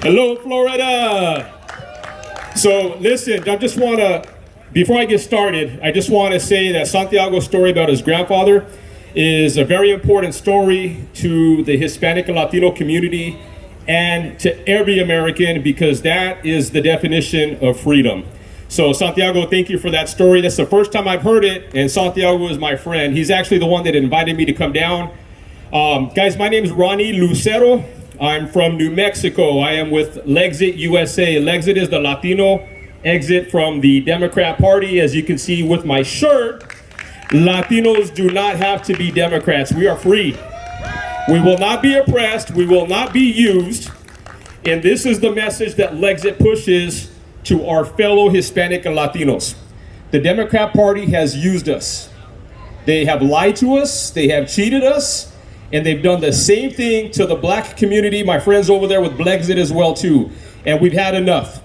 Hello, Florida. So listen, before I get started, I just want to say that Santiago's story about his grandfather is a very important story to the Hispanic and Latino community and to every American, because that is the definition of freedom. So Santiago, thank you for that story. That's the first time I've heard it, and Santiago is my friend. He's actually the one that invited me to come down. Guys, my name is Ronnie Lucero. I'm from New Mexico. I am with Lexit USA. Lexit is the Latino exit from the Democrat Party. As you can see with my shirt, Latinos do not have to be Democrats. We are free. We will not be oppressed. We will not be used. And this is the message that Lexit pushes to our fellow Hispanic and Latinos. The Democrat Party has used us. They have lied to us. They have cheated us. And they've done the same thing to the black community, my friends over there with Lexit as well too. And we've had enough,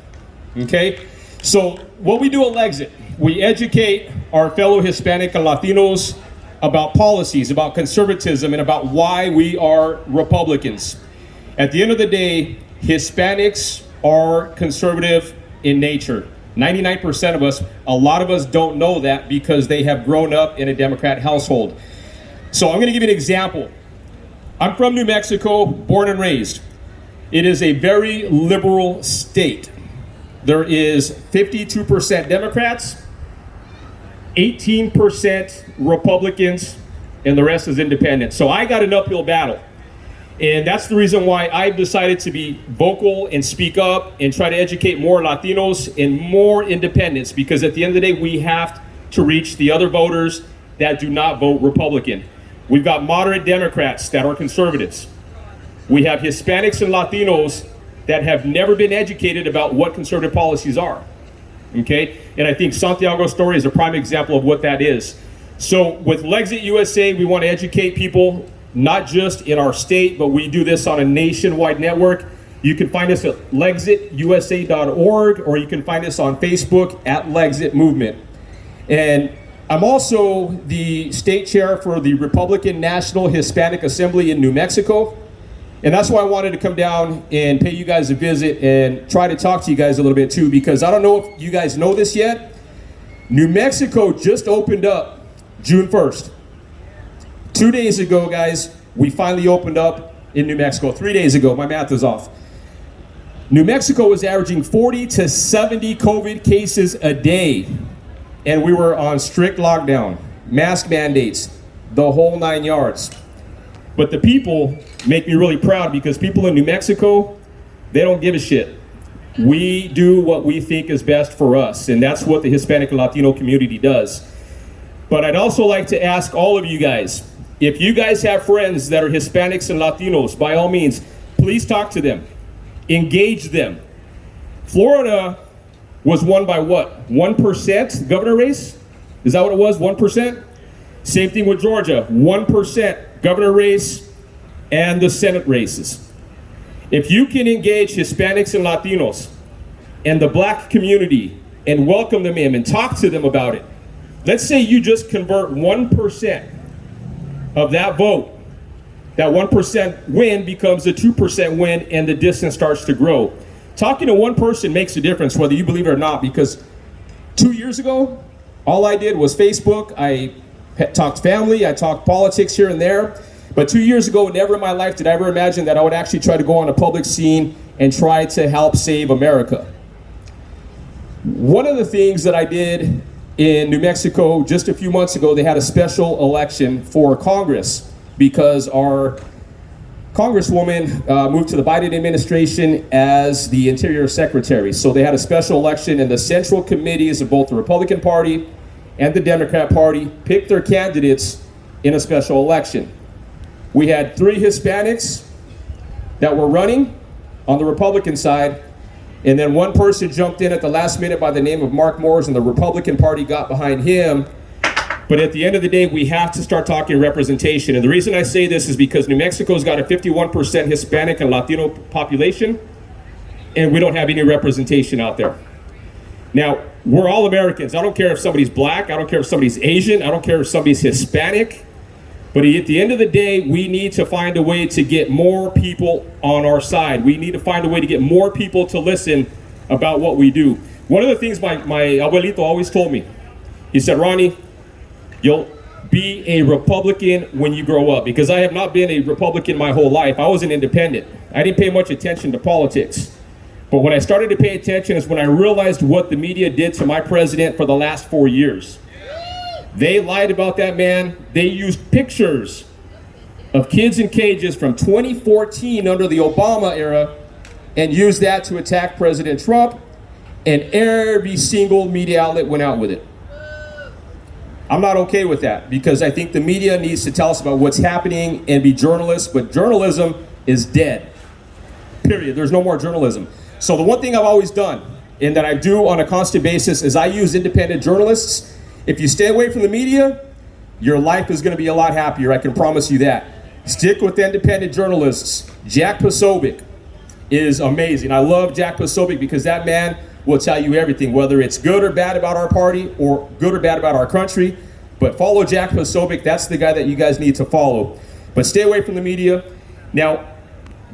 okay? So what we do at Lexit, we educate our fellow Hispanic and Latinos about policies, about conservatism, and about why we are Republicans. At the end of the day, Hispanics are conservative in nature. 99% of us, a lot of us don't know that because they have grown up in a Democrat household. So I'm gonna give you an example. I'm from New Mexico, born and raised. It is a very liberal state. There is 52% Democrats, 18% Republicans, and the rest is independent. So I got an uphill battle. And that's the reason why I've decided to be vocal and speak up and try to educate more Latinos and more independents, because at the end of the day, we have to reach the other voters that do not vote Republican. We've got moderate Democrats that are conservatives. We have Hispanics and Latinos that have never been educated about what conservative policies are, okay? And I think Santiago's story is a prime example of what that is. So with Lexit USA, we want to educate people, not just in our state, but we do this on a nationwide network. You can find us at lexitusa.org, or you can find us on Facebook at Lexit Movement. And I'm also the state chair for the Republican National Hispanic Assembly in New Mexico. And that's why I wanted to come down and pay you guys a visit and try to talk to you guys a little bit too, because I don't know if you guys know this yet. New Mexico just opened up June 1st. 2 days ago, guys, we finally opened up in New Mexico. 3 days ago, my math is off. New Mexico was averaging 40 to 70 COVID cases a day. And we were on strict lockdown, mask mandates, the whole 9 yards. But the people make me really proud, because people in New Mexico, they don't give a shit. We do what we think is best for us, and that's what the Hispanic and Latino community does. But I'd also like to ask all of you guys, if you guys have friends that are Hispanics and Latinos, by all means, please talk to them, engage them. Florida was won by what? 1% governor race? Is that what it was? 1%? Same thing with Georgia. 1% governor race and the Senate races. If you can engage Hispanics and Latinos and the black community and welcome them in and talk to them about it, let's say you just convert 1% of that vote. That 1% win becomes a 2% win, and the distance starts to grow. Talking to one person makes a difference, whether you believe it or not, because 2 years ago, all I did was Facebook. I talked family, I talked politics here and there. But 2 years ago, never in my life did I ever imagine that I would actually try to go on a public scene and try to help save America. One of the things that I did in New Mexico just a few months ago, they had a special election for Congress because our Congresswoman moved to the Biden administration as the Interior Secretary. So they had a special election, and the central committees of both the Republican Party and the Democrat Party picked their candidates in a special election. We had 3 Hispanics that were running on the Republican side, and then one person jumped in at the last minute by the name of Mark Moores, and the Republican Party got behind him. But at the end of the day, we have to start talking representation. And the reason I say this is because New Mexico's got a 51% Hispanic and Latino population, and we don't have any representation out there. Now, we're all Americans. I don't care if somebody's black. I don't care if somebody's Asian. I don't care if somebody's Hispanic. But at the end of the day, we need to find a way to get more people on our side. We need to find a way to get more people to listen about what we do. One of the things my abuelito always told me, he said, Ronnie, you'll be a Republican when you grow up, because I have not been a Republican my whole life. I was an independent. I didn't pay much attention to politics. But when I started to pay attention is when I realized what the media did to my president for the last 4 years. They lied about that man. They used pictures of kids in cages from 2014 under the Obama era and used that to attack President Trump, and every single media outlet went out with it. I'm not okay with that, because I think the media needs to tell us about what's happening and be journalists, but journalism is dead. Period. There's no more journalism. So the one thing I've always done, and that I do on a constant basis, is I use independent journalists. If you stay away from the media, your life is going to be a lot happier. I can promise you that. Stick with independent journalists. Jack Posobiec is amazing. I love Jack Posobiec because that man will tell you everything, whether it's good or bad about our party or good or bad about our country. But follow Jack Posobiec. That's the guy that you guys need to follow. But stay away from the media. Now,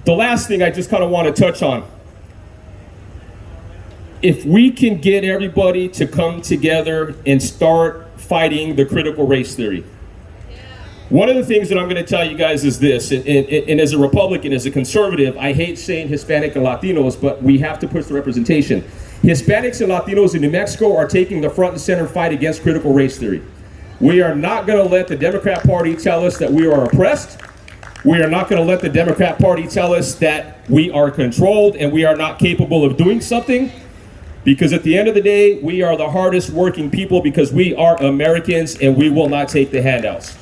the last thing I just kind of want to touch on. If we can get everybody to come together and start fighting the critical race theory. One of the things that I'm going to tell you guys is this, and as a Republican, as a conservative, I hate saying Hispanic and Latinos, but we have to push the representation. Hispanics and Latinos in New Mexico are taking the front and center fight against critical race theory. We are not going to let the Democrat Party tell us that we are oppressed. We are not going to let the Democrat Party tell us that we are controlled and we are not capable of doing something. Because at the end of the day, we are the hardest working people because we are Americans and we will not take the handouts.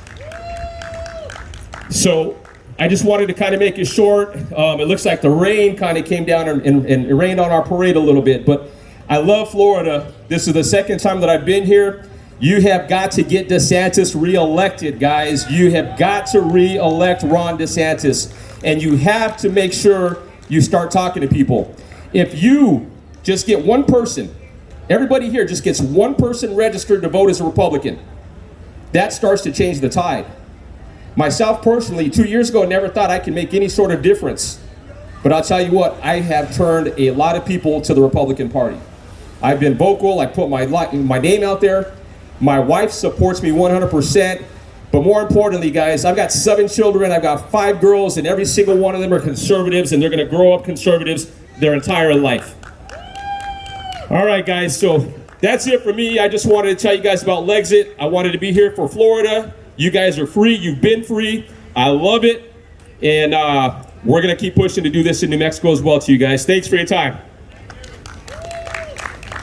So I just wanted to kind of make it short. It looks like the rain kind of came down and it rained on our parade a little bit. But I love Florida. This is the second time that I've been here. You have got to get DeSantis reelected, guys. You have got to reelect Ron DeSantis. And you have to make sure you start talking to people. If you just get one person, everybody here just gets one person registered to vote as a Republican, that starts to change the tide. Myself personally, 2 years ago, never thought I could make any sort of difference. But I'll tell you what, I have turned a lot of people to the Republican Party. I've been vocal, I put my name out there. My wife supports me 100%. But more importantly, guys, I've got 7 children, I've got 5 girls, and every single one of them are conservatives, and they're gonna grow up conservatives their entire life. All right, guys, so that's it for me. I just wanted to tell you guys about Lexit. I wanted to be here for Florida. You guys are free. You've been free. I love it. And we're going to keep pushing to do this in New Mexico as well to you guys. Thanks for your time.